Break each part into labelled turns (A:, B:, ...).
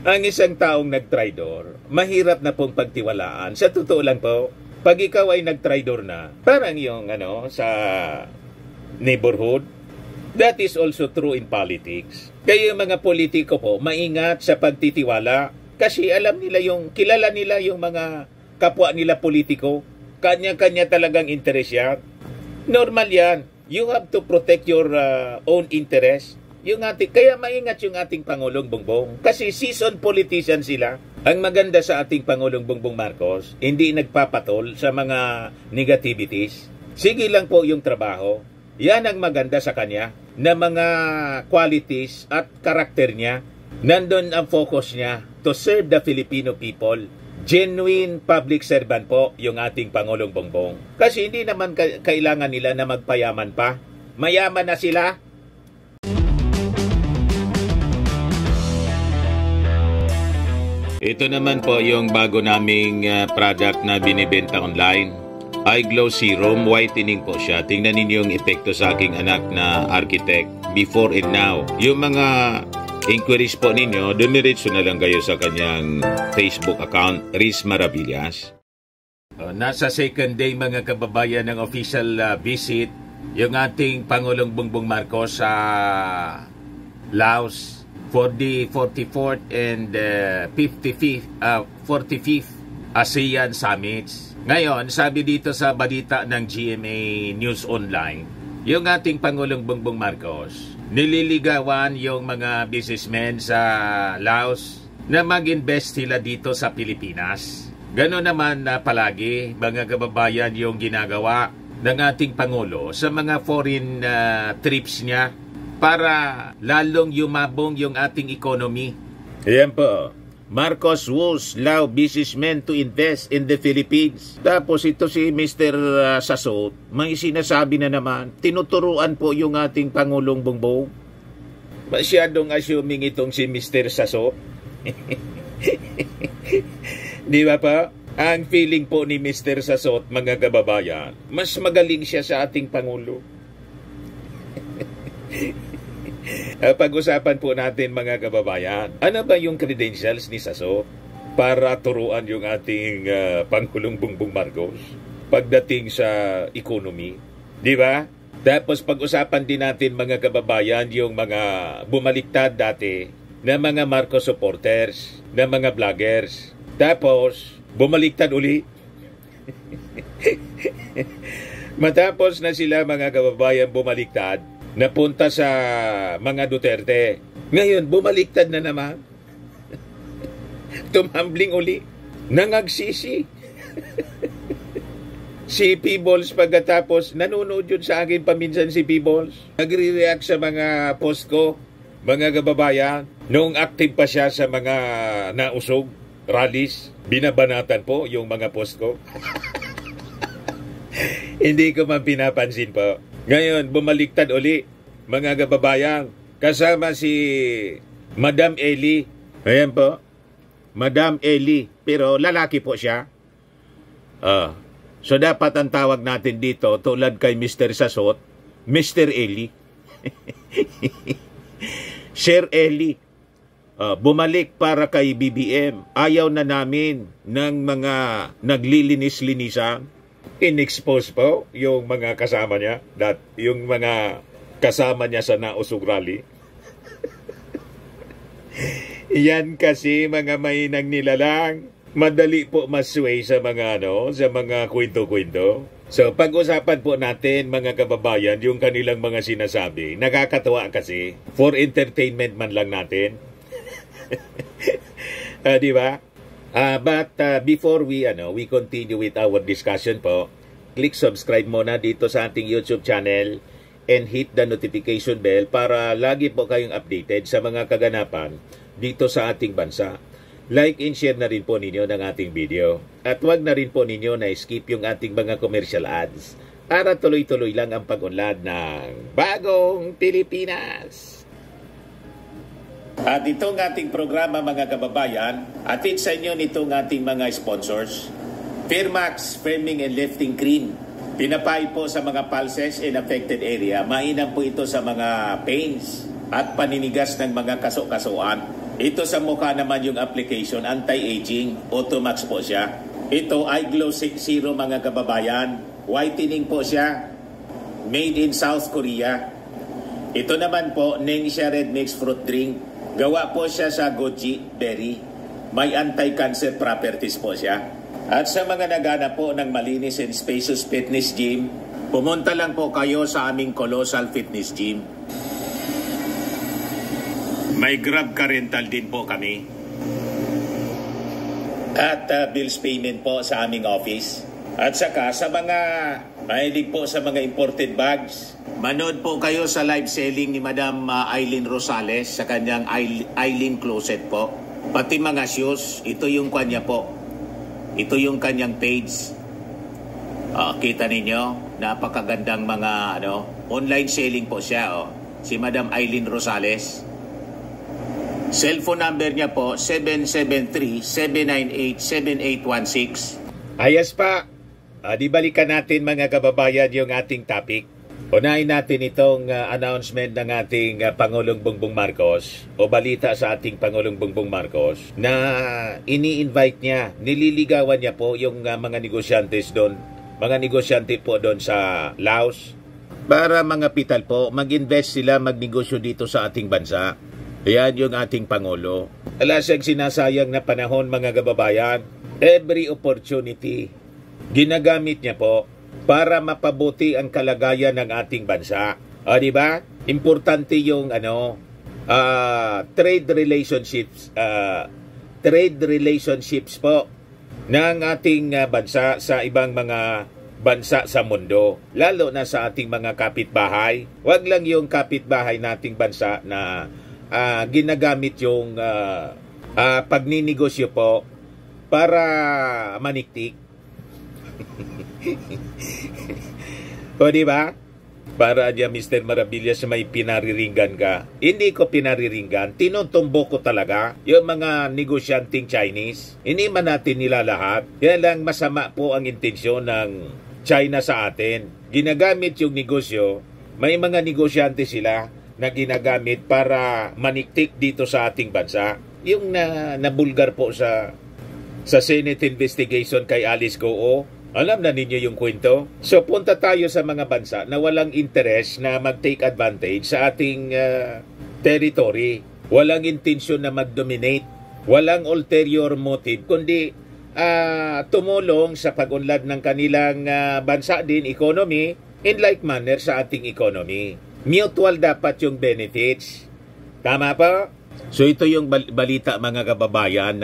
A: Ang isang taong nagtraidor, mahirap na pong pagtiwalaan. Sa totoo lang po, pag ikaw ay nagtraidor na, parang yung sa neighborhood, that is also true in politics. Kaya yung mga politiko po, maingat sa pagtitiwala kasi alam nila kilala nila yung mga kapwa nila politiko. Kanya-kanya talagang interes yan. Normal yan. You have to protect your own interest. Kaya maingat yung ating Pangulong Bongbong. Kasi seasoned politician sila. Ang maganda sa ating Pangulong Bongbong Marcos, hindi nagpapatol sa mga negativities. Sige lang po yung trabaho. Yan ang maganda sa kanya, na mga qualities at karakter niya. Nandun ang focus niya to serve the Filipino people. Genuine public servant po yung ating Pangulong Bongbong. Kasi hindi naman kailangan nila na magpayaman pa. Mayaman na sila. Ito naman po yung bago naming product na binibenta online. iGlow Serum, whitening po siya. Tingnan ninyo yung epekto sa aking anak na architect before and now. Yung mga inquiries po ninyo, dumiretso na lang kayo sa kanyang Facebook account, Riz Maravillas. Nasa second day mga kababayan ng official visit, yung ating Pangulong Bongbong Marcos sa Laos for the 44th and 45th ASEAN Summits. Ngayon, sabi dito sa balita ng GMA News Online, yung ating Pangulong Bongbong Marcos, nililigawan yung mga businessmen sa Laos na mag-invest sila dito sa Pilipinas. Gano'n naman na palagi, mga kababayan, yung ginagawa ng ating Pangulo sa mga foreign trips niya para lalong yumabong yung ating economy. Ayan po. Marcos woos Lao businessmen to invest in the Philippines. Tapos ito si Mr. Sasot, may sinasabi na naman, tinuturuan po yung ating Pangulong Bongbong. Masyadong assuming itong si Mr. Sasot. Di ba pa? Ang feeling po ni Mr. Sasot, mga kababayan, mas magaling siya sa ating Pangulo. Pag-usapan po natin mga kababayan, ano ba yung credentials ni Sasot para turuan yung ating Pangulong Bongbong Marcos pagdating sa economy? Di ba? Tapos pag-usapan din natin mga kababayan yung mga bumaliktad dati na mga Marcos supporters, na mga vloggers. Tapos bumaliktad uli. Matapos na sila mga kababayan bumaliktad, napunta sa mga Duterte. Ngayon, bumaliktad na naman. Tumambling uli. Nangagsisi. Si P-Balls pagkatapos, nanonood yun sa akin paminsan si P-Balls. Nagre-react sa mga post ko, mga kababayan. Noong active pa siya sa mga nausog, rallies, binabanatan po yung mga post ko. Hindi ko man pinapansin po. Ngayon, bumaliktad uli, mga kababayan, kasama si Madam Eli. Ayan po, Madam Eli, pero lalaki po siya. So dapat ang tawag natin dito, tulad kay Mr. Sasot, Mr. Eli. Sir Eli, bumalik para kay BBM. Ayaw na namin ng mga naglilinis-linisan. In-expose po yung mga kasama niya, yung mga kasama niya sa nausog rally. Yan kasi mga mainang nilalang, madali po masway sa mga sa mga kwento-kwento. So pag-usapan po natin mga kababayan yung kanilang mga sinasabi. Nakakatawa kasi, for entertainment man lang natin. Di ba? But before we continue with our discussion po, click subscribe muna dito sa ating YouTube channel and hit the notification bell para lagi po kayong updated sa mga kaganapan dito sa ating bansa. Like and share na rin po ninyo ng ating video. At wag na rin po ninyo na skip yung ating mga commercial ads para tuloy-tuloy lang ang pag-unlad ng Bagong Pilipinas. At itong ating programa mga kababayan, atid sa inyo nitong ating mga sponsors. Firmax Firming and Lifting Cream. Pinapay po sa mga pulses in affected area. Mainam po ito sa mga pains at paninigas ng mga kaso-kasuan. Ito sa mukha naman yung application, anti-aging, Automax po siya. Ito ay Glow Zero mga kababayan. Whitening po siya. Made in South Korea. Ito naman po, Ningxia Red Mix Fruit Drink. Gawa po siya sa goji berry. May anti-cancer properties po siya. At sa mga naghanap po ng malinis and spacious fitness gym, pumunta lang po kayo sa aming Colossal Fitness Gym. May Grab car rental din po kami. At bills payment po sa aming office. At saka sa mga mahilig po sa mga imported bags, manood po kayo sa live selling ni Madam Eileen Rosales sa kanyang Eileen Closet po. Pati mga shoes, ito yung kanya po. Ito yung kanyang page. Kita ninyo, napakagandang mga online selling po siya. Si Madam Eileen Rosales. Cellphone number niya po, 773-798-7816. Ayos pa. Di balikan natin mga kababayan yung ating topic. Unahin natin itong announcement ng ating Pangulong Bongbong Marcos o balita sa ating Pangulong Bongbong Marcos na ini-invite niya, nililigawan niya po yung mga negosyantes doon, mga negosyante po doon sa Laos para mga pital po, mag-invest sila, magnegosyo dito sa ating bansa. Yan yung ating Pangulo. Alas ang sinasayang na panahon mga kababayan, every opportunity ginagamit niya po para mapabuti ang kalagayan ng ating bansa. Di ba? Importante yung trade relationships po ng ating bansa sa ibang mga bansa sa mundo, lalo na sa ating mga kapitbahay. Huwag lang yung kapitbahay nating bansa na ginagamit yung pagninegosyo po para maniktik. O diba? Para dyan Mr. Maravillas may pinariringgan ka. Hindi ko pinariringgan. Tinutumbo ko talaga yung mga negosyanteng Chinese. Hindi man natin nila lahat. Yan lang masama po ang intensyon ng China sa atin. Ginagamit yung negosyo. May mga negosyante sila na ginagamit para maniktik dito sa ating bansa. Yung nabulgar po sa Senate investigation kay Alice Goo. Alam na ninyo yung kwento. So punta tayo sa mga bansa na walang interest na mag-take advantage sa ating territory. Walang intensyon na mag-dominate. Walang ulterior motive, kundi tumulong sa pag-unlad ng kanilang bansa din, economy, in like manner sa ating economy. Mutual dapat yung benefits. Tama pa? So ito yung balita mga kababayan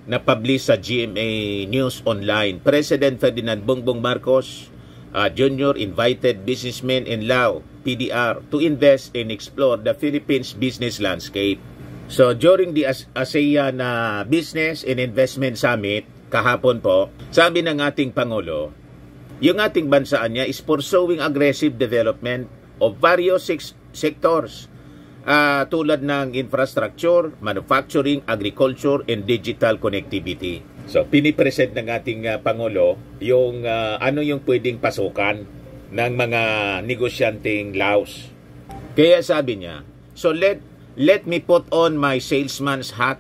A: na publish sa GMA News Online. President Ferdinand Bongbong Marcos Jr. invited businessmen in Lao, PDR, to invest and explore the Philippines business landscape. So during the ASEAN Business and Investment Summit kahapon po, sabi ng ating Pangulo, yung ating bansaan niya is pursuing aggressive development of various sectors tulad ng infrastructure, manufacturing, agriculture, and digital connectivity. So, pinipresent ng ating Pangulo yung ano yung pwedeng pasukan ng mga negosyanteng Laos. Kaya sabi niya, so let me put on my salesman's hat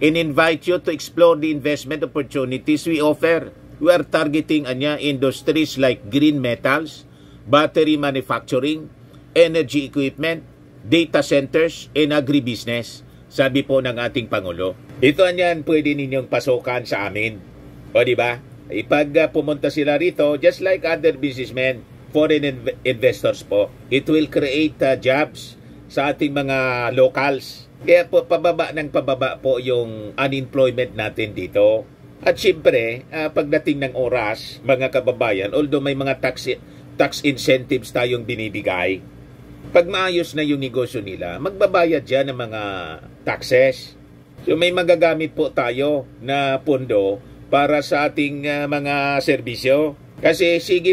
A: and invite you to explore the investment opportunities we offer. We are targeting industries like green metals, battery manufacturing, energy equipment, data centers, and agribusiness, sabi po ng ating Pangulo. Ito pwede ninyong pasukan sa amin. O diba? Ipag pumunta sila rito, just like other businessmen, foreign investors po, it will create jobs sa ating mga locals. Kaya po pababa po yung unemployment natin dito. At syempre, pagdating ng oras, mga kababayan, although may mga tax incentives tayong binibigay, pag maayos na yung negosyo nila, magbabayad dyan ng mga taxes. So may magagamit po tayo na pondo para sa ating mga serbisyo. Kasi sige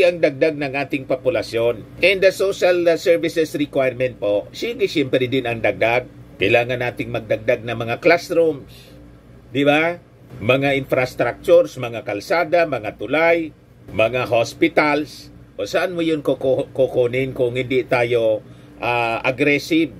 A: ang dagdag ng ating populasyon. And the social services requirement po, sige siyempre din ang dagdag. Kailangan nating magdagdag ng mga classrooms. Di ba? Mga infrastructures, mga kalsada, mga tulay, mga hospitals. O saan mo yun kukunin kung hindi tayo aggressive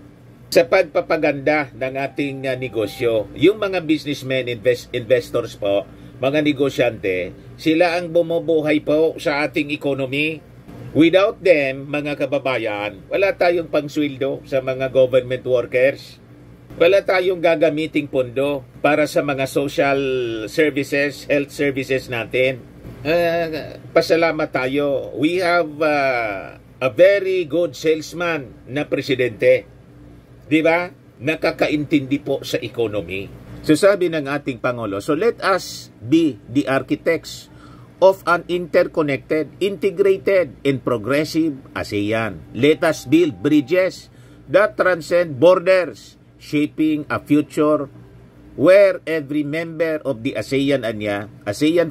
A: sa pagpapaganda ng ating negosyo. Yung mga businessmen, investors po, mga negosyante, sila ang bumubuhay po sa ating economy. Without them, mga kababayan, wala tayong pangsweldo sa mga government workers. Wala tayong gagamiting pondo para sa mga social services, health services natin. Pasalamat tayo. We have a very good salesman na presidente. Di ba? Nakakaintindi po sa economy. So sabi ng ating Pangulo, so let us be the architects of an interconnected, integrated, and progressive ASEAN. Let us build bridges that transcend borders, shaping a future where every member of the ASEAN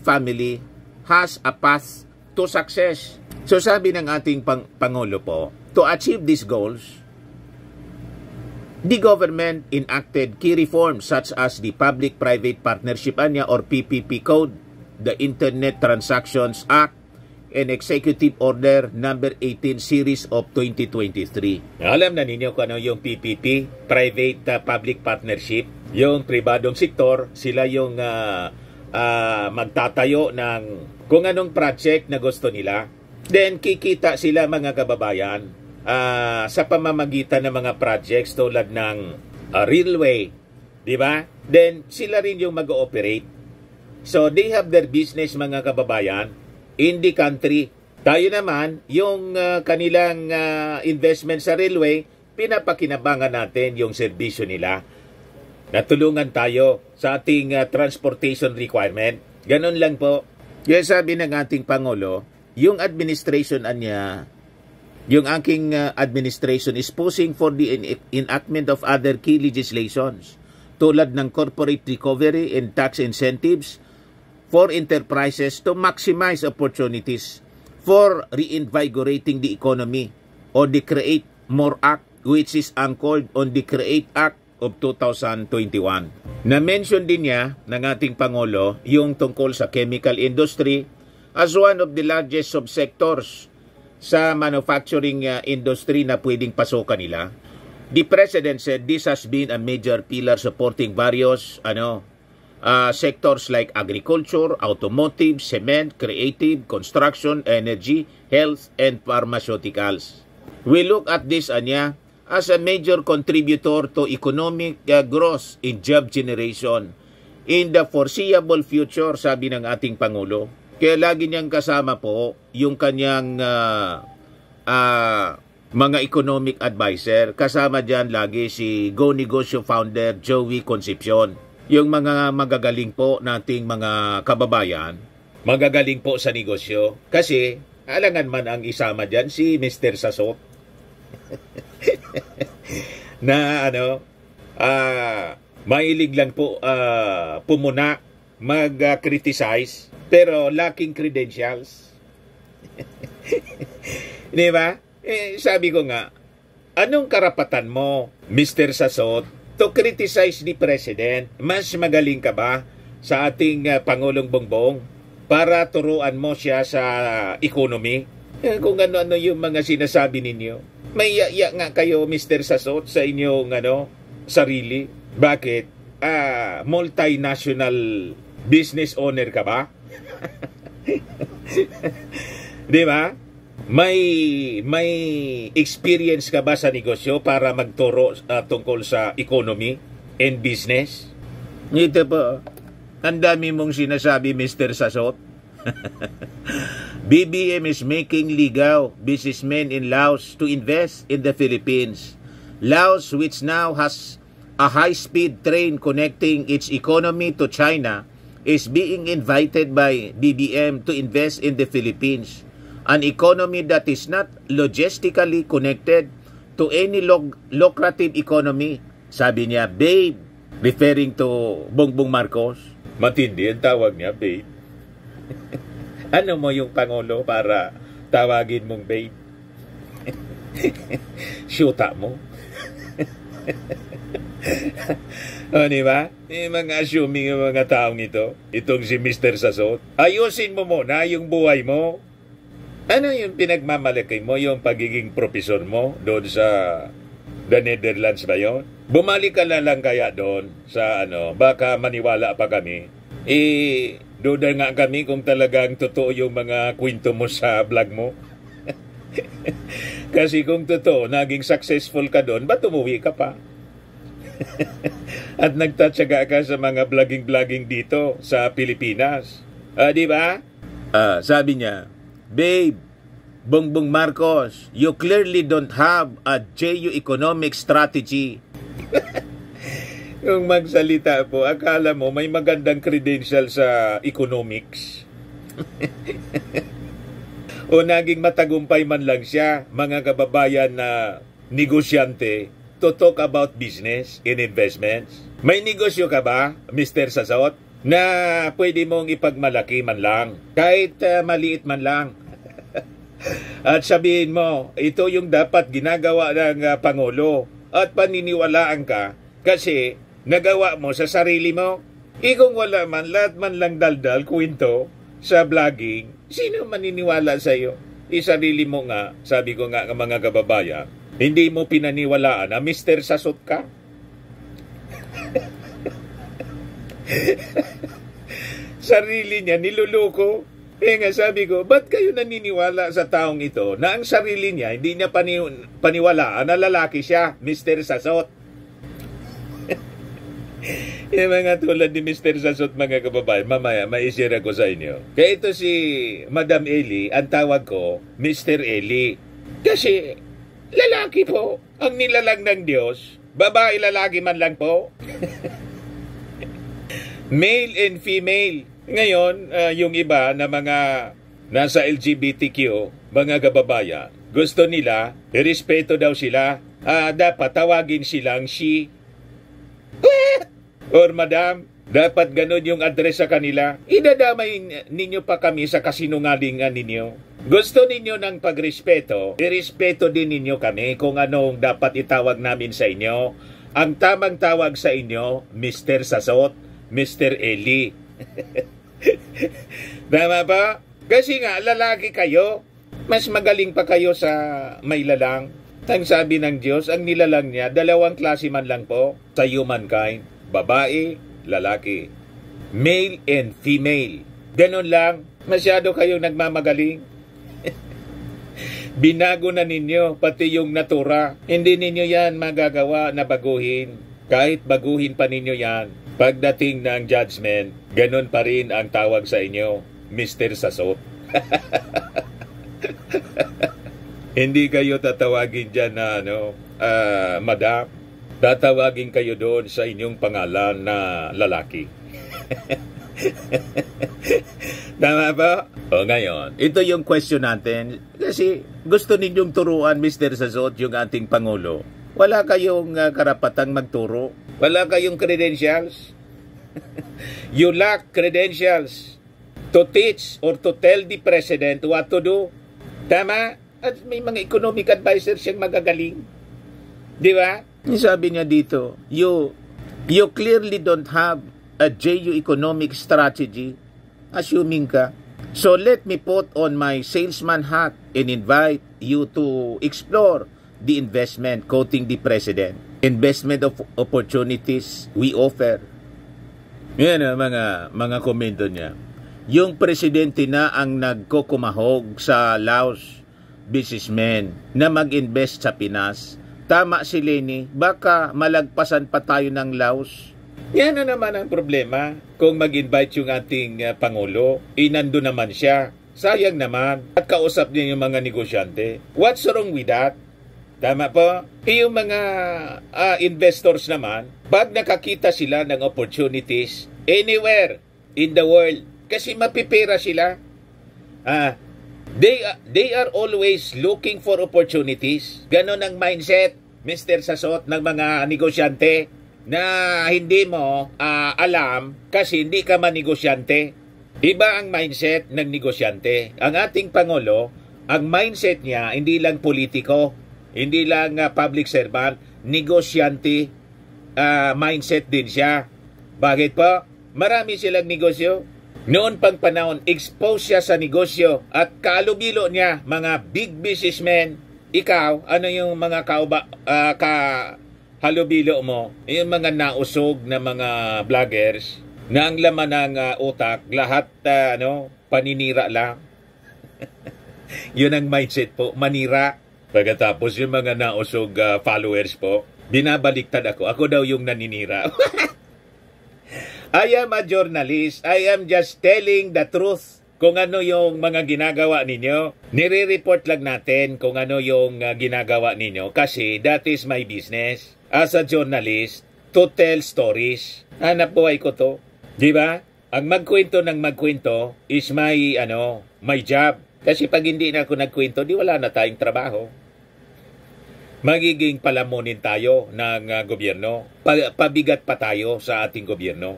A: family has a path to success. So sabi ng ating Pangulo po, to achieve these goals, the government enacted key reforms such as the Public-Private Partnership or PPP Code, the Internet Transactions Act, and Executive Order number 18 series of 2023. Alam na ninyo kung ano yung PPP, Private Public Partnership. Yung pribadong sektor, sila yung magtatayo ng kung anong project na gusto nila. Then kikita sila mga kababayan sa pamamagitan ng mga projects tulad ng railway, di ba? Then sila rin yung mag-ooperate. So they have their business mga kababayan in the country. Tayo naman, yung kanilang investment sa railway, pinapakinabangan natin yung serbisyo nila. Natulungan tayo sa ating transportation requirement. Ganon lang po. Kaya sabi ng ating Pangulo, yung administration niya, yung aking administration is pushing for the enactment of other key legislations tulad ng corporate recovery and tax incentives for enterprises to maximize opportunities for reinvigorating the economy, or the Create More Act, which is anchored on the Create Act of 2021. Na-mention din niya ng ating Pangulo yung tungkol sa chemical industry as one of the largest subsectors sa manufacturing industry na pwedeng pasukan nila. The President said this has been a major pillar supporting various sectors like agriculture, automotive, cement, creative, construction, energy, health, and pharmaceuticals. We look at this as a major contributor to economic growth and job generation in the foreseeable future, sabi ng ating Pangulo. Kaya lagi niyang kasama po yung kanyang mga economic advisor. Kasama dyan lagi si Go Negosyo founder Joey Concepcion. Yung mga magagaling po nating mga kababayan, magagaling po sa negosyo. Kasi, alangan man ang isama dyan, si Mr. Sasot. Na mahilig lang po pumuna, mag-criticize, pero lacking credentials. Di ba? Sabi ko nga, anong karapatan mo, Mr. Sasot, to criticize the President? Mas magaling ka ba sa ating Pangulong Bongbong para turuan mo siya sa economy? Kung ano-ano yung mga sinasabi ninyo. May iya nga kayo, Mr. Sasot, sa inyong sarili. Bakit? Multinational business owner ka ba? Di ba? May experience ka ba sa negosyo para magturo tungkol sa economy and business? Ito po, ang dami mong sinasabi, Mr. Sasot. BBM is making legal businessmen in Laos to invest in the Philippines. Laos, which now has a high-speed train connecting its economy to China, is being invited by BBM to invest in the Philippines, an economy that is not logistically connected to any lucrative economy. Sabi niya, babe, referring to Bongbong Marcos. Matindi ang tawag niya, babe. Ano mo yung Pangulo para tawagin mong babe? Syuta mo. O, diba? Mga assuming yung mga taong ito, itong si Mr. Sasot. Ayusin mo muna yung buhay mo. Ano yung pinagmamalaki mo, yung pagiging profesor mo doon sa The Netherlands ba yun? Bumalik ka na lang kaya doon sa baka maniwala pa kami. Duda nga kami kung talagang totoo yung mga kwento mo sa vlog mo. Kasi kung totoo, naging successful ka doon, ba't umuwi ka pa? At nagtatsaga ka sa mga vlogging dito sa Pilipinas. Di ba? Sabi niya, babe, Bongbong Marcos, you clearly don't have a JU economic strategy. Yung magsalita po, akala mo may magandang credential sa economics. O naging matagumpay man lang siya, mga kababayan na negosyante, to talk about business and investments. May negosyo ka ba, Mr. Sasot, na pwede mong ipagmalaki man lang, kahit maliit man lang? At sabihin mo, ito yung dapat ginagawa ng Pangulo at paniniwalaan ka kasi nagawa mo sa sarili mo. Kung wala man, lahat man lang daldal, kwento sa vlogging, sino maniniwala sa iyo? Sarili mo nga, sabi ko nga mga kababayan, hindi mo pinaniwalaan na Mr. Sasot ka? Sarili niya niluluko. Nga sabi ko, ba't kayo naniniwala sa taong ito na ang sarili niya hindi niya paniwalaan na lalaki siya, Mr. Sasot? Yung mga tulad ni Mr. Sasot, mga kababayan, mamaya maisira ko sa inyo. Kaya ito si Madam Eli, ang tawag ko, Mr. Eli. Kasi lalaki po ang nilalang ng Diyos. Babae, lalaki man lang po. Male and female. Ngayon, yung iba na mga nasa LGBTQ, mga kababayan, gusto nila, irespeto daw sila, dapat tawagin silang she or madam. Dapat ganun yung address sa kanila. Idadamay ninyo pa kami sa kasinungalingan ninyo. Gusto ninyo ng pagrespeto, irespeto din ninyo kami kung anong dapat itawag namin sa inyo. Ang tamang tawag sa inyo, Mr. Sasot, Mr. Eli. Tama ba? Kasi nga, lalaki kayo. Mas magaling pa kayo sa may lalang. Ang sabi ng Diyos, ang nilalang niya, dalawang klase man lang po sa humankind. Babae, lalaki. Male and female. Ganun lang. Masyado kayong nagmamagaling. Binago na ninyo, pati yung natura. Hindi ninyo yan magagawa na baguhin. Kahit baguhin pa ninyo yan, pagdating ng judgment, ganun pa rin ang tawag sa inyo, Mr. Sasot. Hindi kayo tatawagin dyan na, madam. Tatawagin kayo doon sa inyong pangalan na lalaki. Tama ba? O ngayon, ito yung question natin. Kasi gusto ninyong turuan, Mr. Sasot, yung ating Pangulo. Wala kayong karapatang magturo. Wala kayong credentials. You lack credentials to teach or to tell the President what to do. Tama? At may mga economic advisor siyang magagaling. Di ba? Sabi niya dito, you clearly don't have a JU economic strategy. Assuming ka. So let me put on my salesman hat and invite you to explore the investment, quoting the President. Investment of opportunities we offer. Yan ang mga komento niya. Yung presidente na ang nagkukumahog sa Laos businessmen na mag-invest sa Pinas. Tama si Lenny, baka malagpasan pa tayo ng Laos. Yan na naman ang problema. Kung mag-invite yung ating Pangulo, nando naman siya. Sayang naman. At kausap niya yung mga negosyante. What's wrong with that? Tama po? Yung mga investors naman, pag nakakita sila ng opportunities anywhere in the world, kasi mapipera sila, they are always looking for opportunities. Ganon ang mindset, Mr. Sasot, ng mga negosyante na hindi mo alam kasi hindi ka manegosyante. Iba ang mindset ng negosyante. Ang ating Pangulo, ang mindset niya, hindi lang politiko, hindi lang public servant, negosyante mindset din siya. Bakit po? Marami silang negosyo. Noon pang panahon, expose siya sa negosyo at kalubilo niya mga big businessmen Ikaw, ano yung mga halubilo mo? Yung mga nausog na mga vloggers na ang laman ng utak, lahat paninira lang. Yun ang mindset po, manira. Pagkatapos yung mga nausog followers po, binabaliktad ako. Ako daw yung naninira. I am a journalist. I am just telling the truth. Kung ano yung mga ginagawa ninyo, nire-report lang natin kung ano yung ginagawa ninyo kasi that is my business as a journalist to tell stories. Hanap buhay ko to. Di ba? Ang magkwento ng magkwento is my job. Kasi pag hindi na ako nagkwento, di wala na tayong trabaho. Magiging palamunin tayo ng gobyerno. Pabigat pa tayo sa ating gobyerno.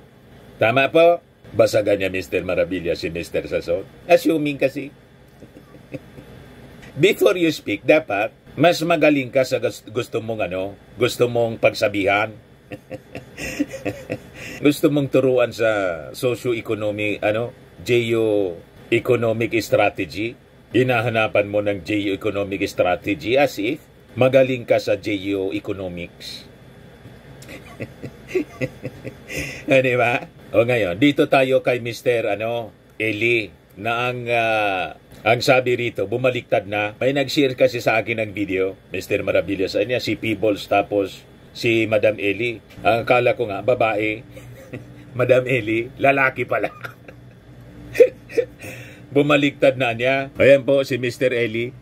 A: Tama po? Basagan niya Mr. Marabilia si Mr. Sason. Assuming kasi. Before you speak, dapat mas magaling ka sa gusto mong pagsabihan. Gusto mong turuan sa socio-economic, geo-economic strategy. Hinahanapan mo ng geo-economic strategy as if magaling ka sa geo-economics. Di ba? O ngayon, dito tayo kay Mr. Eli na ang sabi rito, bumaliktad na. May nag-share kasi sa akin ng video, Mr. Marabilia, sa niya, si Peebles tapos si Madam Eli. Ang akala ko nga, babae. Madam Eli, lalaki pala. Bumaliktad na niya. Ayan po si Mr. Eli.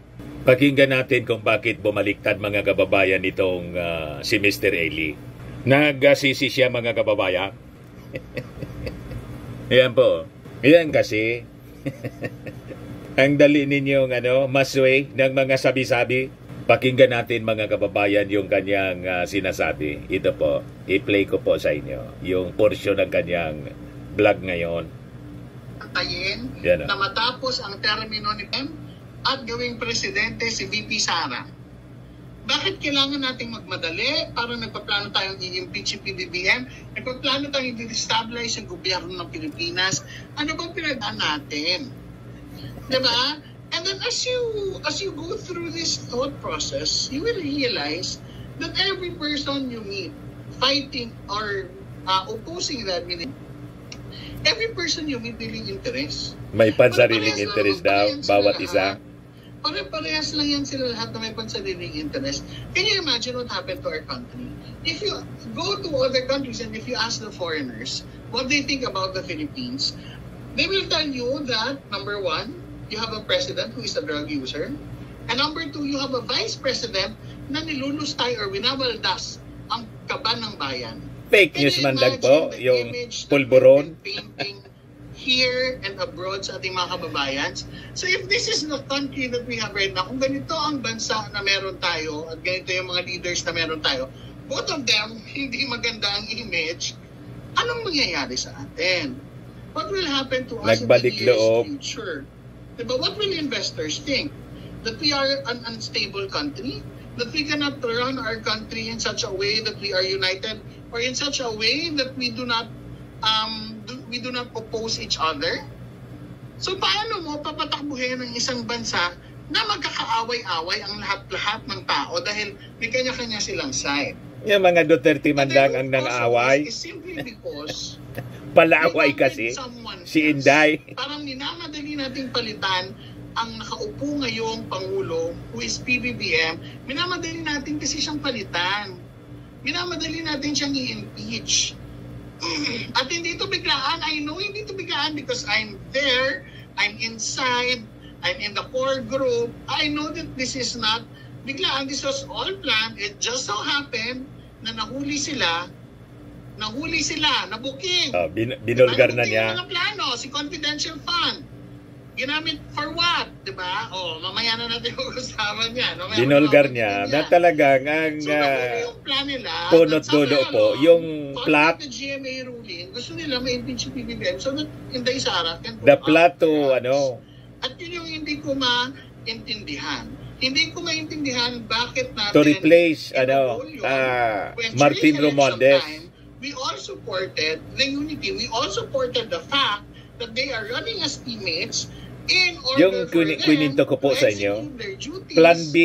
A: Pakinggan natin kung bakit bumaliktad mga kababayan itong si Mr. Eli. Nagsisi siya mga kababayan. Ayan po. Ayan kasi. Ang dali ninyong masway ng mga sabi-sabi. Pakinggan natin mga kababayan yung kanyang sinasabi. Ito po. I-play ko po sa inyo yung portion ng kanyang vlog ngayon.
B: Antayin na matapos ang termino ni PM at gawing presidente si VP Sara. Bakit kailangan nating magmadali para nagpaplano tayong i-impeach si PBBM? Nagpaplano tayong i-destabilize ang gobyerno ng Pilipinas. Ano bang pinagdaan natin? Diba? And then as you go through this thought process, you will realize that every person you meet fighting or opposing that, every person you meet really interest.
A: May pansariling interest daw, bawat isa.
B: Pare-parehas lang yan sila lahat na may pansariling interest. Can you imagine what happened to our country? If you go to other countries and if you ask the foreigners what they think about the Philippines, they will tell you that, number one, you have a president who is a drug user. And number two, you have a vice president na nilulustay or binabaldas ang kaban ng bayan.
A: Fake news man lang po, yung pulburon.
B: Here and abroad sa ating mga kababayan. So if this is the country that we have right now, kung ganito ang bansa na meron tayo at ganito yung mga leaders na meron tayo, both of them, hindi maganda ang image, anong mangyayari sa atin? What will happen to us
A: Nagbalik
B: in the
A: loob.
B: future? Diba, what will investors think? That we are an unstable country? That we cannot run our country in such a way that we are united or in such a way that we do not oppose each other? So paano mo papatakbuhin ng isang bansa na magkakaaway-away ang lahat-lahat ng tao dahil may kanya-kanya silang side?
A: Yung mga Duterte man lang ang nang-aaway.
B: Is simply because
A: Palaway kasi si Inday.
B: Parang minamadali nating palitan ang nakaupo ngayong Pangulo who is PBBM. Minamadali natin kasi siyang palitan. Minamadali natin siyang i-impeach. At hindi ito biglaan. I know hindi ito biglaan because I'm there, I'm inside, I'm in the core group. I know that this is not biglaan. This was all planned. It just so happened na nahuli sila, nabuking.
A: Binulgar na niya.
B: Yung mga plano, si confidential fund. Ginamit for what? Diba? Mamaya na natin pag-usapan yan.
A: Binulgar niya na talagang ang
B: yung plan nila,
A: punot dulo po, yung plot.
B: The GMA ruling, gusto nila ma-impeach si PBBM so that Inday Sara can
A: the plot to,
B: At yun yung hindi ko maintindihan. Hindi ko maintindihan bakit natin
A: to replace, Martin Romualdez.
B: We all supported the unity. We all supported the fact that they are running as teammates in order
A: yung
B: for them
A: kwininto ko po
B: to
A: sa inyo,
B: execute their duties.
A: Plan B,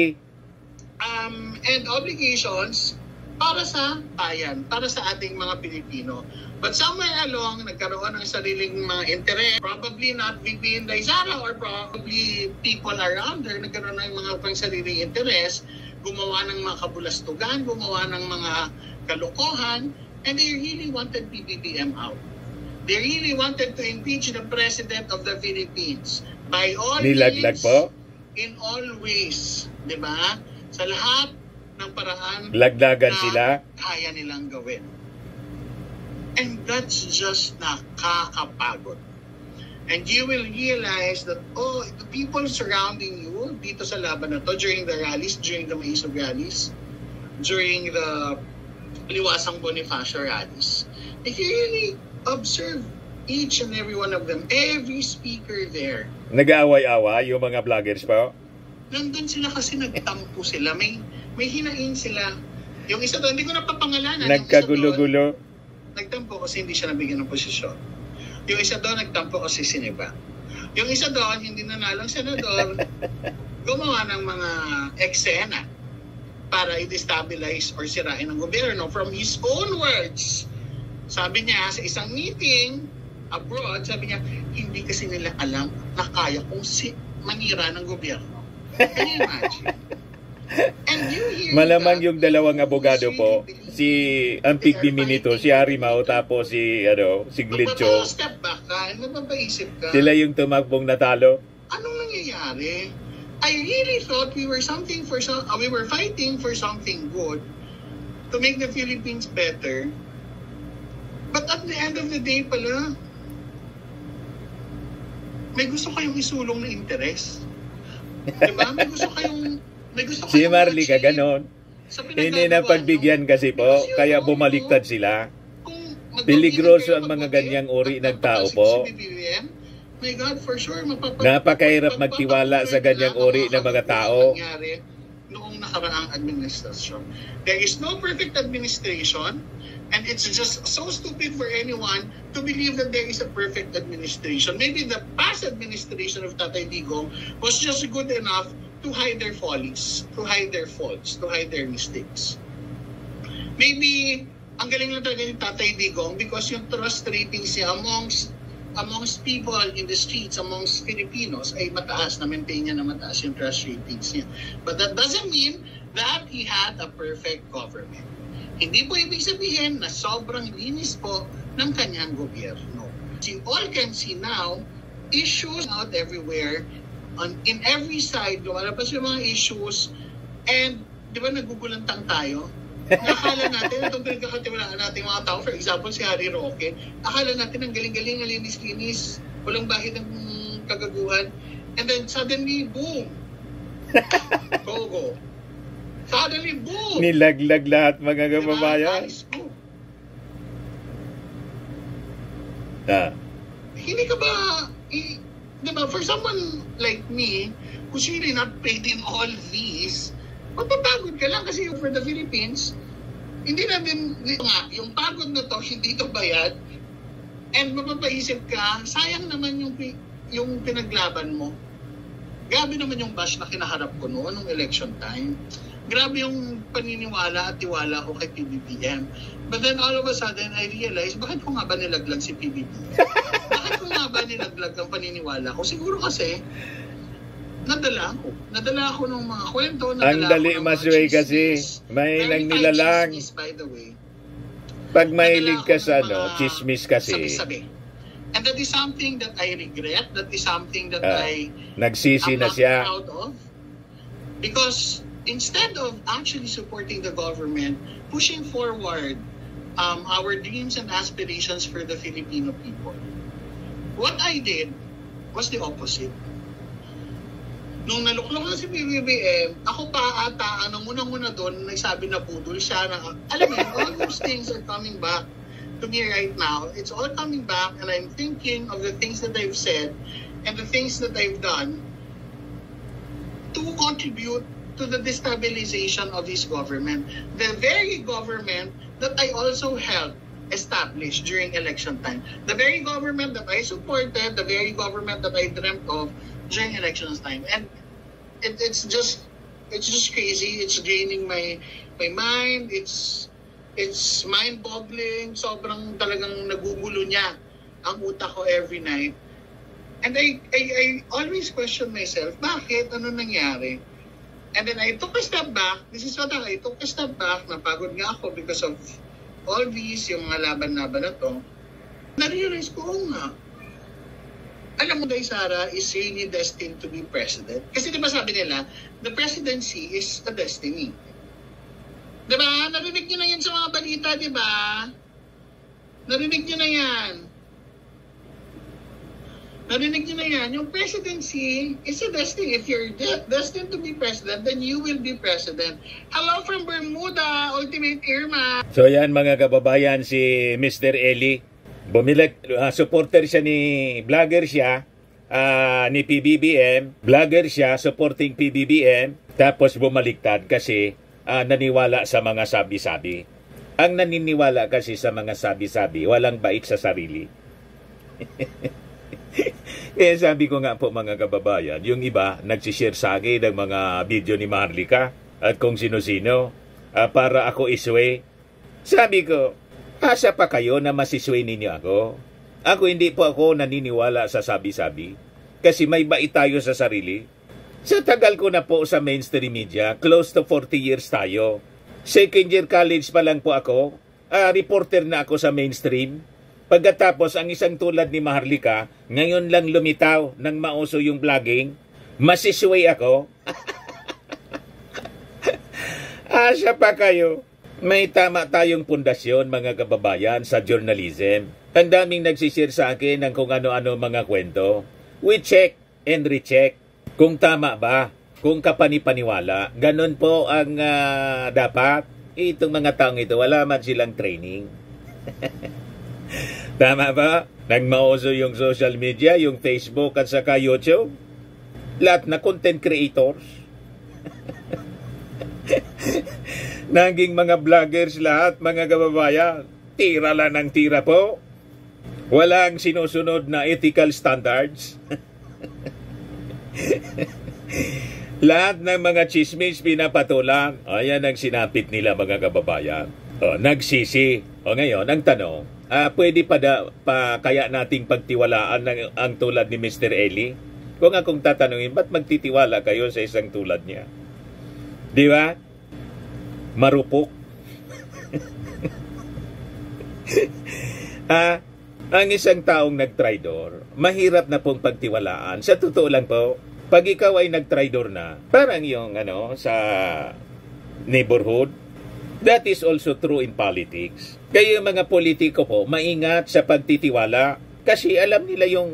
B: and obligations para sa bayan, para sa ating mga Pilipino. But somewhere along, nagkaroon ng sariling mga interest, probably not VP Inday Sara or probably people around there, nagkaroon ng mga pangsariling interest, gumawa ng mga kabulastugan, gumawa ng mga kalokohan, and they really wanted PBBM out. They really wanted to impeach the President of the Philippines by all
A: nilaglag
B: means,
A: po?
B: In all ways. Diba? Sa lahat ng paraan
A: laglagan
B: na
A: sila?
B: Kaya nilang gawin. And that's just nakakapagod. And you will realize that, the people surrounding you dito sa laban na to, during the rallies, during the Maisog rallies, during the Liwasang Bonifacio rallies, if you really observe each and every one of them, every speaker there,
A: nag-aaway-away yung mga vloggers po?
B: Nandun sila kasi nagtampo sila. May hinain sila. Yung isa doon, hindi ko napapangalanan.
A: Nagkagulo-gulo.
B: Nagtampo kasi hindi siya nabigyan ng posisyon. Yung isa doon, nagtampo kasi siniba. Yung isa doon, hindi nanalong senador, gumawa ng mga eksena para i-destabilize or sirain ang gobyerno. From his own words, sabi niya sa isang meeting abroad, sabi niya, hindi kasi nila alam na kaya kung manira ng gobyerno. Can you imagine? And you hear
A: malamang yung dalawang abogado po, si Ampik Biminito, si Harimao, tapos si Glitcho.
B: Step back ka, mapapaisip ka.
A: Sila yung tumakbong natalo.
B: Anong nangyayari? I really thought we were fighting for something good to make the Philippines better. But at the end of the day pala, may gusto kayong isulong na interes. Diba? May gusto kayong
A: si Marley ka ganon. Hindi na pagbigyan kasi po, kaya bumaliktad sila. Peligroso ang mga ganyang uri ng tao po.
B: My God, for sure,
A: napakahirap magtiwala sa ganyang uri ng mga tao.
B: Noong nakaraang administrasyon. There is no perfect administration, and it's just so stupid for anyone to believe that there is a perfect administration. Maybe the past administration of Tatay Digong was just good enough to hide their follies, to hide their faults, to hide their mistakes. Maybe ang galing lang talaga ni Tatay Digong because yung trust ratings niya amongst people in the streets, amongst Filipinos, ay mataas, na-maintain niya na mataas yung trust ratings niya. But that doesn't mean that he had a perfect government. Hindi po ibig sabihin na sobrang linis po ng kanyang gobyerno. You all can see now, issues out everywhere, in every side, lumalabas yung mga issues, and di ba nagugulantang tayo? Nakala natin, itong pinagkakatiwalaan natin mga tao, for example, si Harry Roque, akala natin ang galing-galing, ang linis-linis, walang bahid ng kagaguhan, and then suddenly, boom! Go. Suddenly, boom!
A: Nilaglag lahat mga kababayan.
B: Hindi ka ba, diba, for someone like me, who's really not paid in all these, mapapagod ka lang kasi for the Philippines, hindi natin, yung pagod na to, hindi to bayad, and mapapaisip ka, sayang naman yung pinaglaban mo. Grabe naman yung bash na kinaharap ko noon, nung election time. Grabe yung paniniwala at tiwala ko kay PBBM. But then all of a sudden, I realized, bakit ko nga ba nilaglag si PBBM? Bakit ko nga ba nilaglag ang paniniwala ko? Siguro kasi, nadala ako ng mga kwento.
A: Ang dali masway kasi. May nang nilalang.
B: By the way.
A: Pag mahilig ka sa chismis kasi.
B: Sabi-sabi. And that is something that I regret. That is something that
A: nagsisi na siya.
B: Proud of. Because instead of actually supporting the government, pushing forward our dreams and aspirations for the Filipino people, what I did was the opposite. Nung naluklok na si PBBM, ako pa ata, unang-una doon, nagsabi na budol siya na, alam mo, all those things are coming back to me right now. It's all coming back and I'm thinking of the things that I've said and the things that I've done to contribute to the destabilization of his government. The very government that I also helped establish during election time. The very government that I supported, the very government that I dreamt of during elections time. And it's just It's just crazy. It's draining my mind. It's mind-boggling. Sobrang talagang nagugulo niya ang utak ko every night. And I always question myself, bakit? Ano nangyari? And then I took a step back. This is what I took a step back. Napagod nga ako because of all these, yung mga laban-laban na to. Na-realize ko, nga. Alam mo, Sara is really destined to be president. Kasi diba sabi nila, the presidency is a destiny. Diba? Narinig nyo na yan sa mga balita, diba? Narinig nyo na yan. Narinig nyo na yan. Yung presidency is a destiny. If you're destined to be president, then you will be president. Hello from Bermuda, Ultimate Irma.
A: So yan mga kababayan, si Mr. Eli. Bumilag, supporter siya vlogger siya, ni PBBM. Vlogger siya, supporting PBBM. Tapos bumaliktad kasi naniwala sa mga sabi-sabi. Ang naniniwala kasi sa mga sabi-sabi, walang bait sa sarili. Kaya sabi ko nga po mga kababayan, yung iba nagsishare sa akin ng mga video ni Maharlika at kung sino-sino para ako isway. Sabi ko, asa pa kayo na masisway ninyo ako? Ako hindi po ako naniniwala sa sabi-sabi kasi may bait tayo sa sarili. Sa tagal ko na po sa mainstream media, close to 40 years tayo. Second year college pa lang po ako, reporter na ako sa mainstream. Pagkatapos ang isang tulad ni Maharlika, ngayon lang lumitaw nang mauso yung vlogging, masisway ako. Asa pa kayo? May tama tayong pundasyon mga kababayan sa journalism. Ang daming nagsishare sa akin ng kung ano-ano mga kwento. We check and recheck kung tama ba, kung kapanipaniwala. Ganon po ang dapat. Itong mga taong ito, wala man silang training. Tama ba? Nang mauso yung social media, yung Facebook at saka YouTube, lahat na content creators. Naging mga vloggers lahat, mga kababayan. Tira lang ng tira po. Walang sinusunod na ethical standards. Lahat ng mga chismis pinapatulang. Ayan ang sinapit nila mga kababayan. Nagsisi. Ngayon, ang tanong, pwede pa kaya nating pagtiwalaan ang tulad ni Mr. Eli? Kung akong tatanungin, ba't magtitiwala kayo sa isang tulad niya? Di ba? Marupok. Ang isang taong nagtraidor, mahirap na pong pagtiwalaan. Sa totoo lang po, pag ikaw ay nagtraidor na, parang yung sa neighborhood, that is also true in politics. Kaya yung mga politiko po, maingat sa pagtitiwala kasi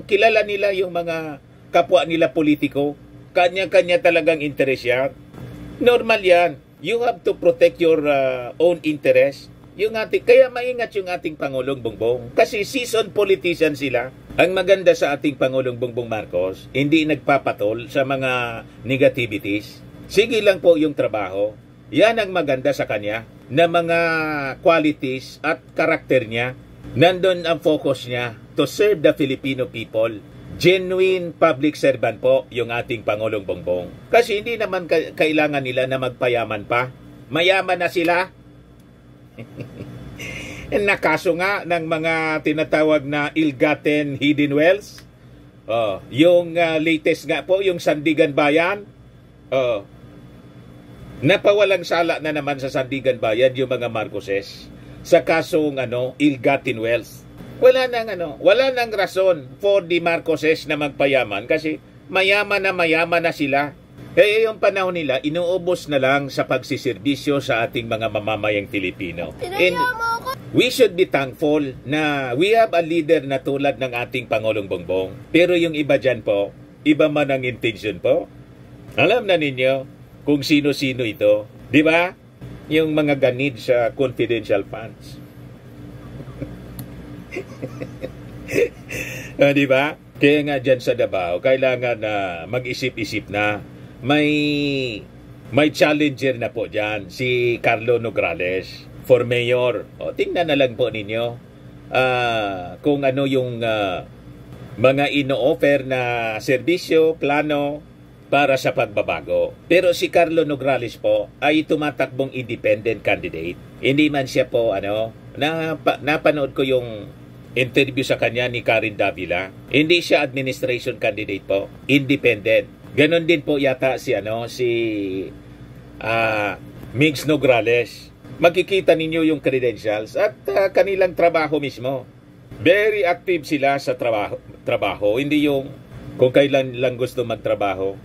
A: kilala nila yung mga kapwa nila politiko. Kanya-kanya talagang interes yan. Normal yan. You have to protect your own interest. Kaya maingat yung ating Pangulong Bongbong. Kasi seasoned politician sila. Ang maganda sa ating Pangulong Bongbong Marcos, hindi nagpapatol sa mga negativities. Sige lang po yung trabaho. Yan ang maganda sa kanya, na mga qualities at karakter niya. Nandun ang focus niya to serve the Filipino people. Genuine public servant po yung ating Pangulong Bongbong. Kasi hindi naman kailangan nila na magpayaman pa. Mayaman na sila. Nakaso nga ng mga tinatawag na ill-gotten hidden wealth. Yung latest nga po, yung Sandigan Bayan. Napawalang sala na naman sa Sandigan Bayan yung mga Marcoses sa kasong ill-gotten wealth. Wala nang rason for the Marcoses na magpayaman kasi mayaman na sila. Kaya yung panahon nila, inuubos na lang sa pagsiservisyo sa ating mga mamamayang Filipino. And we should be thankful na we have a leader na tulad ng ating Pangulong Bongbong. Pero yung iba dyan po, iba man ang intention po. Alam na ninyo kung sino-sino ito. Di ba? Yung mga ganid sa confidential funds. Di ba? Kaya nga dyan sa Davao, kailangan na mag-isip-isip na may challenger na po dyan, si Carlo Nograles for mayor. Tingnan na lang po ninyo kung ano yung mga ino-offer na serbisyo, plano, para sa pagbabago. Pero si Carlo Nograles po ay tumatakbong independent candidate. Hindi man siya po, napanood ko yung interview sa kanya ni Karen Davila. Hindi siya administration candidate po, independent. Ganon din po yata si Migs Nograles. Makikita ninyo yung credentials at kanilang trabaho mismo. Very active sila sa trabaho. Hindi yung kung kailan lang gusto magtrabaho.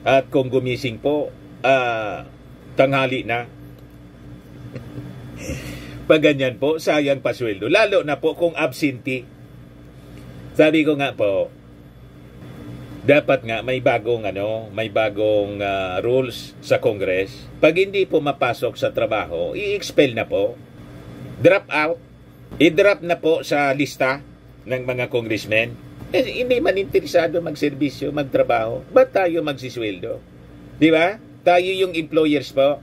A: At kung gumising po, tanghali na. Pag ganyan po, sayang pasweldo. Lalo na po kung absentee. Sabi ko nga po, dapat nga may bagong rules sa Congress. Pag hindi po mapasok sa trabaho, i-expel na po. Drop out. I-drop na po sa lista ng mga congressmen. Hindi man interesado magserbisyo, magtrabaho. Ba't tayo magsisweldo? Di ba? Tayo yung employers po.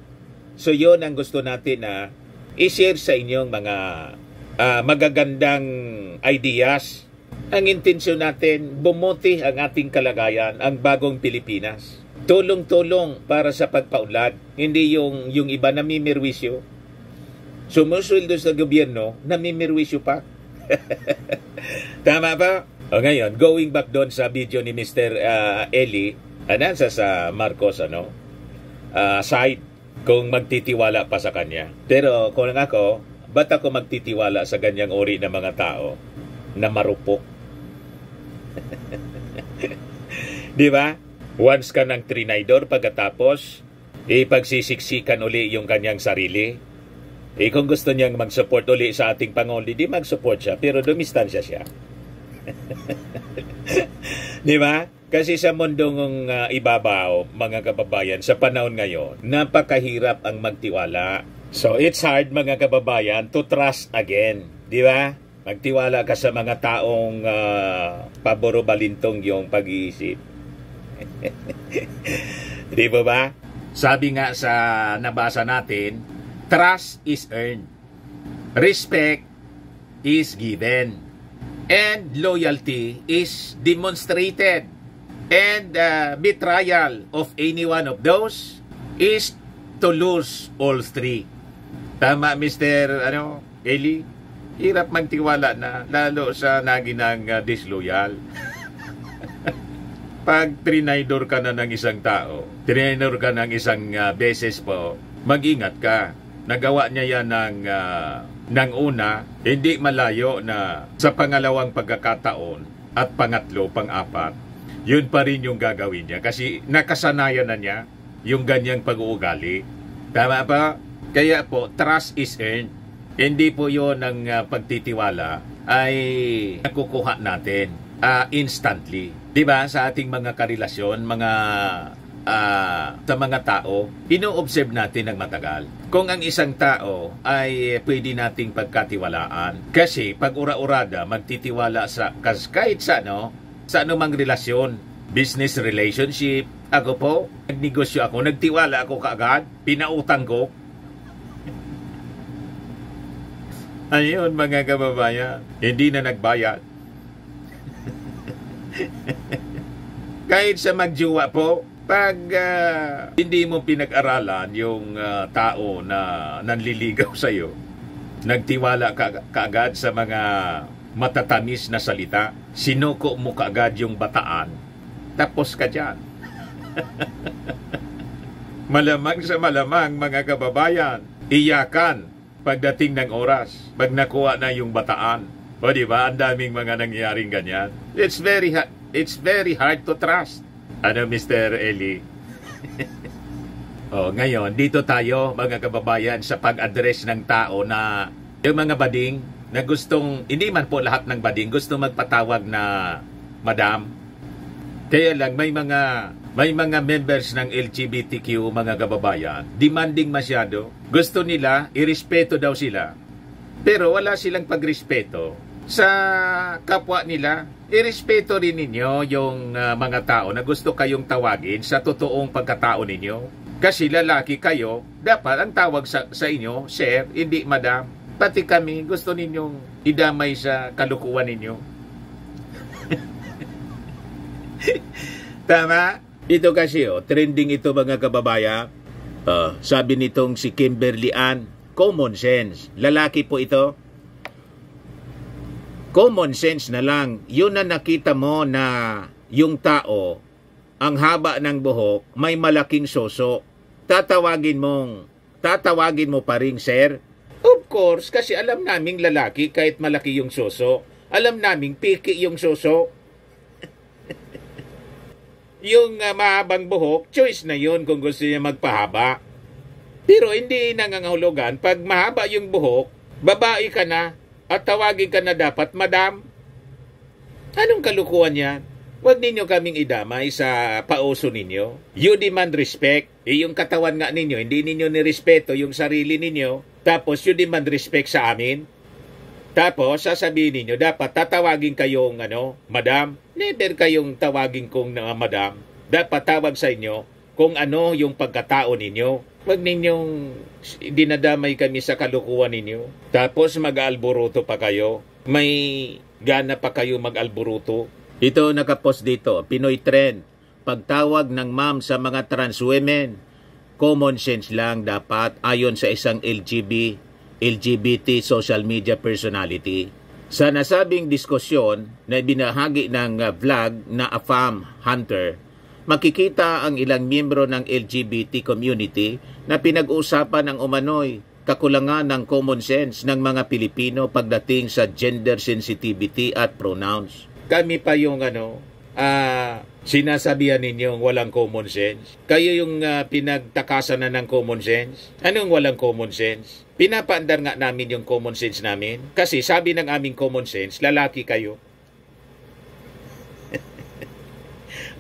A: So yun ang gusto natin na i-share sa inyong mga magagandang ideas. Ang intensyon natin, bumuti ang ating kalagayan, ang bagong Pilipinas. Tulong-tulong para sa pagpaunlad. Hindi yung iba namimirwisyo. Sumusweldo sa gobyerno, namimirwisyo pa. Tama ba? O ngayon, going back doon sa video ni Mr. Eli, nasa sa Marcos, side, kung magtitiwala pa sa kanya. Pero kung ako, ba't ako magtitiwala sa ganyang uri ng mga tao na marupok? Di ba? Once ka ng trinidor, pagkatapos, ipagsisiksikan uli yung kanyang sarili. Kung gusto niyang mag-support uli sa ating Pangulo, di mag-support siya, pero dumistansya siya. Di ba? Kasi sa mundong ibabaw, mga kababayan, sa panahon ngayon, napakahirap ang magtiwala. So it's hard, mga kababayan, to trust again. Di ba? Magtiwala ka sa mga taong paboro balintong yung pag-iisip. Di ba? Sabi nga sa nabasa natin, trust is earned. Respect is given. And loyalty is demonstrated. And betrayal of any one of those is to lose all three. Tama, Mr. Eli? Hirap magtiwala na, lalo sa naginang disloyal. Pag trinidor ka na ng isang tao, trinidor ka ng isang beses po, mag-ingat ka. Nagawa niya yan ng una, hindi malayo na sa pangalawang pagkakataon at pangatlo, pang-apat, yun pa rin yung gagawin niya. Kasi nakasanayan na niya yung ganyang pag-uugali. Tama ba? Kaya po, trust is earned. Hindi po yun ang pagtitiwala ay nakukuha natin instantly. Diba? Sa ating mga karelasyon, sa mga tao, ino-observe natin ng matagal. Kung ang isang tao ay pwede nating pagkatiwalaan. Kasi pag ura-urada, magtitiwala kahit sa anumang relasyon, business relationship. Ako po, nagnegosyo ako, nagtiwala ako kaagad, pinautang ko. Ayun, mga kababayan, hindi na nagbayad. Kahit sa magjuwa po, pag hindi mo pinag-aralan yung tao na nanliligaw sa iyo, nagtiwala ka kaagad sa mga matatamis na salita, sinuko mo kaagad yung bataan, tapos ka dyan. Malamang sa malamang, mga kababayan, iyakan pagdating ng oras, pag nakuha na yung bataan. O diba, ang daming mga nangyaring ganyan. It's very hard to trust. Mr. Eli? Ngayon, dito tayo, mga kababayan, sa pag-address ng tao na yung mga bading na gustong, hindi man po lahat ng bading, gusto magpatawag na madam. Kaya lang, may mga members ng LGBTQ, mga kababayan, demanding masyado. Gusto nila, irespeto daw sila. Pero wala silang pagrespeto sa kapwa nila. Irespeto rin ninyo yung mga tao na gusto kayong tawagin sa totoong pagkatao ninyo. Kasi lalaki kayo, dapat ang tawag sa inyo, sir, hindi madam. Pati kami, gusto ninyong idamay sa kalukuhan ninyo. Tama? Ito kasi, trending ito mga kababayan. Sabi nitong si Kimberly Ann, common sense. Lalaki po ito. Common sense na lang. Yun na nakita mo na yung tao, ang haba ng buhok, may malaking soso. Tatawagin mo pa rin, sir? Of course, kasi alam naming lalaki kahit malaki yung soso. Alam naming piki yung soso. Yung mahabang buhok, choice na yun kung gusto niya magpahaba. Pero hindi nangangahulugan, pag mahaba yung buhok, babae ka na at tawagin ka na dapat, madam. Anong kalukuhan yan? Huwag ninyo kaming idamay sa pauso ninyo. You demand respect. Yung katawan nga ninyo, hindi ninyo nirespeto yung sarili ninyo. Tapos you demand respect sa amin. Tapos sasabihin ninyo, dapat tatawagin kayong madam. Never kayong tawagin kong madam. Dapat tawag sa inyo kung ano yung pagkatao ninyo. Huwag ninyong dinadamay kami sa kalukuhan ninyo. Tapos mag-alboruto pa kayo. May gana pa kayo mag-alboruto. Ito nakapost dito, Pinoy Trend. Pagtawag ng ma'am sa mga trans women, common sense lang dapat ayon sa isang LGBT social media personality. Sa nasabing diskusyon na binahagi ng vlog na Afam Hunter, makikita ang ilang miyembro ng LGBT community na pinag-uusapan ang umano'y kakulangan ng common sense ng mga Pilipino pagdating sa gender sensitivity at pronouns. Kami pa yung sinasabihan ninyong walang common sense. Kayo yung pinagtakasan na ng common sense. Anong walang common sense? Pinapaandar nga namin yung common sense namin. Kasi sabi ng aming common sense, lalaki kayo.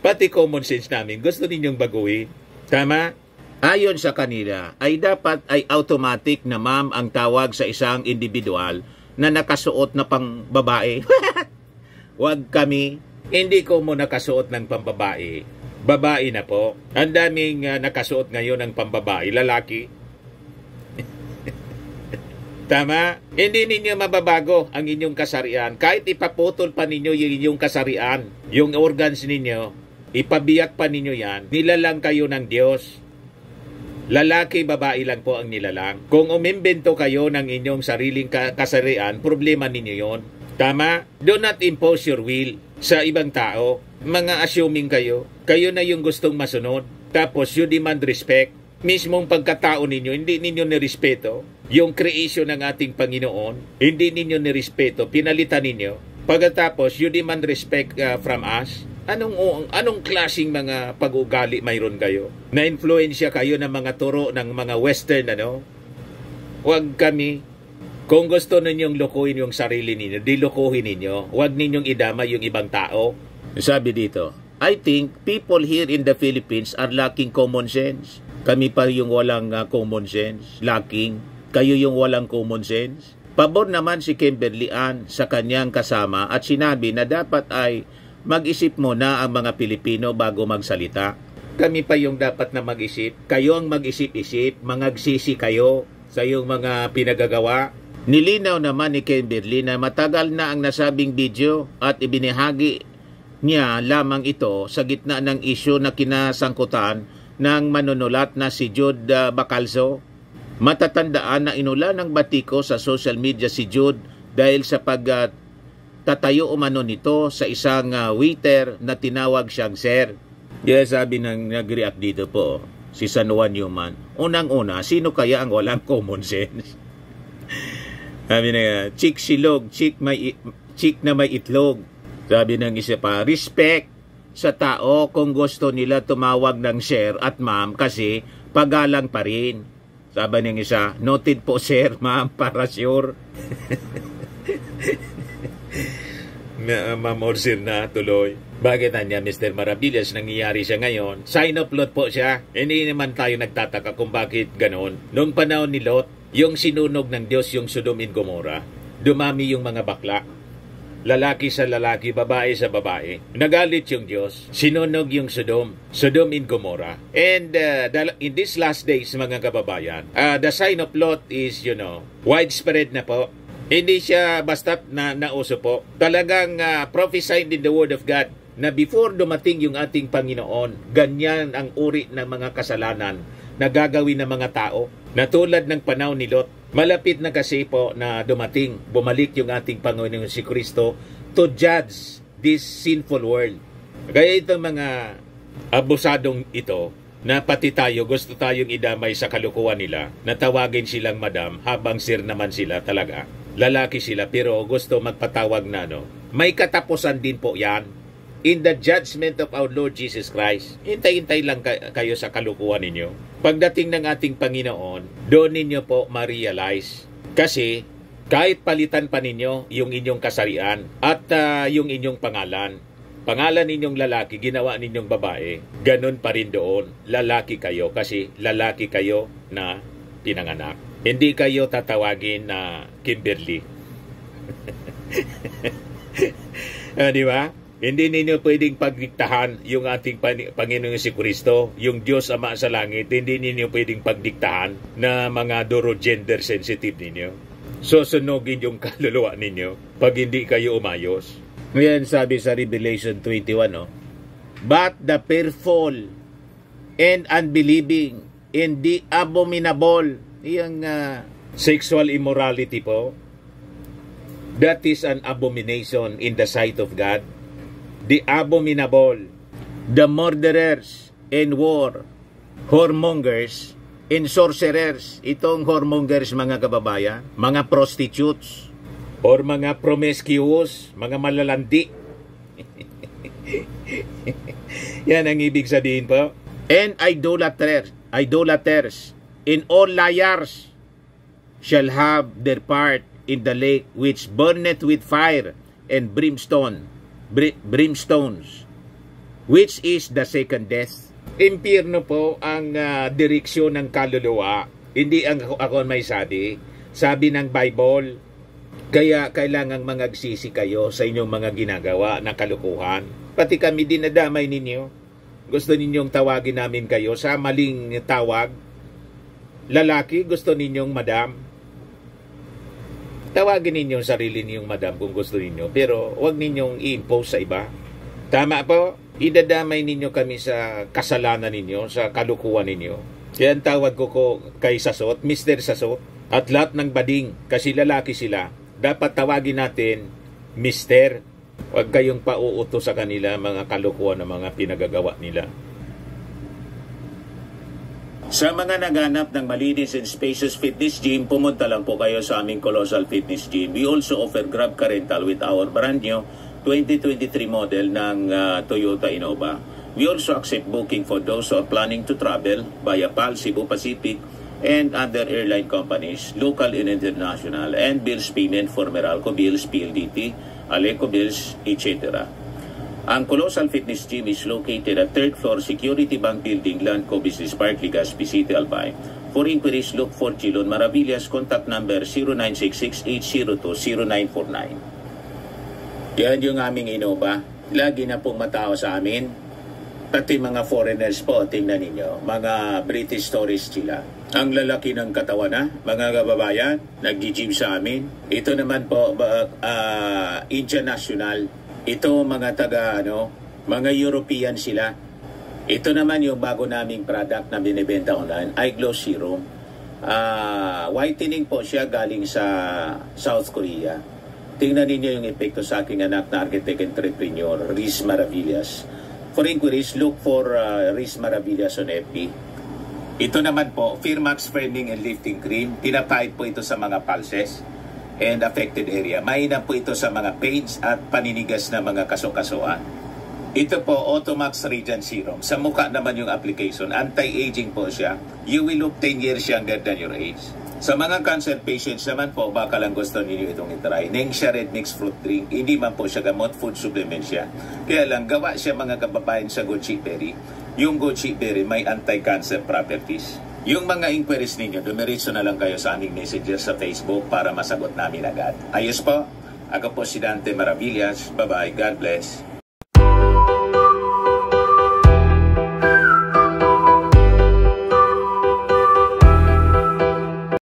A: Pati common sense namin, gusto ninyong baguhin. Tama? Ayon sa kanila, ay dapat ay automatic na ma'am ang tawag sa isang individual na nakasuot na pang babae. Huwag kami. Hindi ko mo nakasuot ng pambabae. Babae na po. Ang daming nakasuot ngayon ng pambabae. Lalaki. Tama? Hindi ninyo mababago ang inyong kasarian. Kahit ipaputol pa ninyo yung inyong kasarian, yung organs ninyo, ipabiyak pa ninyo yan, nilalang kayo ng Diyos. Lalaki, babae lang po ang nilalang. Kung umimbento kayo ng inyong sariling kasarian, problema ninyo yon. Tama? Do not impose your will sa ibang tao. Mga assuming kayo. Kayo na yung gustong masunod. Tapos you demand respect. Mismong pagkatao ninyo, hindi ninyo nirespeto. Yung creation ng ating Panginoon, hindi ninyo nirespeto. Pinalitan ninyo. Pagkatapos, you demand respect from us. Anong klaseng mga pag-ugali mayroon kayo? Na-influensya kayo ng mga turo ng mga Western, Huwag kami. Kung gusto ninyong lokohin yung sarili ninyo, dilokohin ninyo. Huwag ninyong idama yung ibang tao. Sabi dito, I think people here in the Philippines are lacking common sense. Kami pa yung walang common sense. Lacking. Kayo yung walang common sense. Pabor naman si Kimberly Ann sa kanyang kasama at sinabi na dapat ay mag-isip muna ang mga Pilipino bago magsalita. Kami pa yung dapat na mag-isip. Kayo ang mag-isip-isip. Mangagsisi kayo sa iyong mga pinagagawa. Nilinaw naman ni Kimberly na matagal na ang nasabing video at ibinahagi niya lamang ito sa gitna ng isyu na kinasangkutan ng manunulat na si Jude Bacalzo. Matatandaan na inula ng batiko sa social media si Jude dahil sa pagtatayo umano nito sa isang waiter na tinawag siyang sir. Yes, sabi ng nag-react dito po si San Juan Newman. Unang-una, sino kaya ang walang common sense? Sabi na, chick silog, chick na may itlog. Sabi ng isa pa, respect sa tao kung gusto nila tumawag ng sir at ma'am kasi pagalang pa rin. Sabi ng isa, noted po sir, ma'am, para sure. Ma'am or sir na tuloy. Bakit niya, Mr. Maravillas, nangyayari siya ngayon? Sign of Lot po siya. Hindi naman tayo nagtataka kung bakit ganon. Noong panahon ni Lot, yung sinunog ng Diyos yung Sodom and Gomorrah, dumami yung mga bakla. Lalaki sa lalaki, babae sa babae. Nagalit yung Diyos, sinunog yung Sodom and Gomorrah. And in these last days, mga kababayan, the sign of Lot is, widespread na po. Hindi siya basta na nauso po. Talagang prophesied in the Word of God na before dumating yung ating Panginoon, ganyan ang uri ng mga kasalanan na gagawin ng mga tao. Na tulad ng panahon ni Lot, malapit na kasi po na dumating, bumalik yung ating Panginoon si Kristo to judge this sinful world. Kaya itong mga abusadong ito, na pati tayo gusto tayong idamay sa kalukuhan nila, na tawagin silang madam habang sir naman sila talaga. Lalaki sila pero gusto magpatawag na may katapusan din po yan. In the judgment of our Lord Jesus Christ. Hintay-hintay lang kayo sa kalukuhan ninyo. Pagdating ng ating Panginoon, doon ninyo po ma-realize. Kasi kahit palitan pa ninyo yung inyong kasarian at yung inyong pangalan ninyong lalaki, ginawa ninyong babae, ganun pa rin doon. Lalaki kayo kasi lalaki kayo na pinanganak. Hindi kayo tatawagin na Kimberly. Di ba? Hindi ninyo pwedeng pagdiktahan yung ating Panginoon si Kristo, yung Diyos Ama sa langit. Hindi ninyo pwedeng pagdiktahan na mga duro gender sensitive ninyo. Susunogin yung kaluluwa ninyo pag hindi kayo umayos. Ngayon sabi sa Revelation 21, but the fearful and unbelieving and the abominable, yung sexual immorality po, that is an abomination in the sight of God. The abominable, the murderers and war, whoremongers and sorcerers. Itong whoremongers, mga kababayan, mga prostitutes, or mga promiscuous, mga malalandi. Yan ang ibig sabihin po. And idolaters, and all liars shall have their part in the lake which burneth with fire and brimstones, which is the second death. Impyerno po ang direksyon ng kaluluwa. Hindi ako may sabi. Sabi ng Bible, kaya kailangang mangagsisi kayo sa inyong mga ginagawa na kalukuhan. Pati kami dinadamay ninyo. Gusto ninyong tawagin namin kayo sa maling tawag. Lalaki, gusto ninyong madam. Tawagin ninyong sarili ninyong madam kung gusto ninyo. Pero huwag ninyong i-impose sa iba. Tama po, idadamay ninyo kami sa kasalanan ninyo, sa kalukuhan ninyo. Kaya ang tawag ko kay Sasot, Mr. Sasot, at lahat ng bading, kasi lalaki sila, dapat tawagin natin Mr. Huwag kayong pauuto sa kanila mga kalukuhan na mga pinagagawa nila. Sa mga naghanap ng malinis and spacious fitness gym, pumunta lang po kayo sa aming Colossal Fitness Gym. We also offer Grab Car Rental with our brand new 2023 model ng Toyota Innova. We also accept booking for those who are planning to travel via PAL, Cebu Pacific, and other airline companies, local and international, and bills payment for Meralco Bills, PLDT, Aleco Bills, etc. Ang Colossal Fitness Gym is located at 3rd floor Security Bank Building, Landco Business Park, Legazpi City, Albay. For inquiries, look for Chilon Maravillas. Contact number 0966-802-0949. Yan yung aming Innova. Lagi na pong matao sa amin. Pati mga foreigners po, tingnan ninyo. Mga British tourists sila. Ang lalaki ng katawan na, mga kababayan, nag-gym sa amin. Ito naman po, Indian National. Ito mga mga European sila. Ito naman yung bago naming product na binibenta online, iGlow Serum. Whitening po siya galing sa South Korea. Tingnan ninyo yung epekto sa aking anak na architect entrepreneur, Riz Maravillas. For inquiries, look for Riz Maravillas on FB. Ito naman po, Firmax Firming and Lifting Cream. Pinapahid po ito sa mga pulses and affected area. Mainam po ito sa mga pains at paninigas na mga kasukasuan. Ito po, Automax Radiant Serum. Sa mukha naman yung application. Anti-aging po siya. You will look 10 years younger than your age. Sa mga cancer patients naman po, baka lang gusto ninyo itong itry. Nengxia Red Mixed Fruit Drink. Hindi man po siya gamot, food supplement siya. Kaya lang, gawa siya mga kababayan sa goji berry. Yung goji berry may anti-cancer properties. Yung mga inquiries ninyo, dumiritso na lang kayo sa aming messages sa Facebook para masagot namin agad. Ayos po, ako po si Dante Maravillas. Bye-bye. God bless.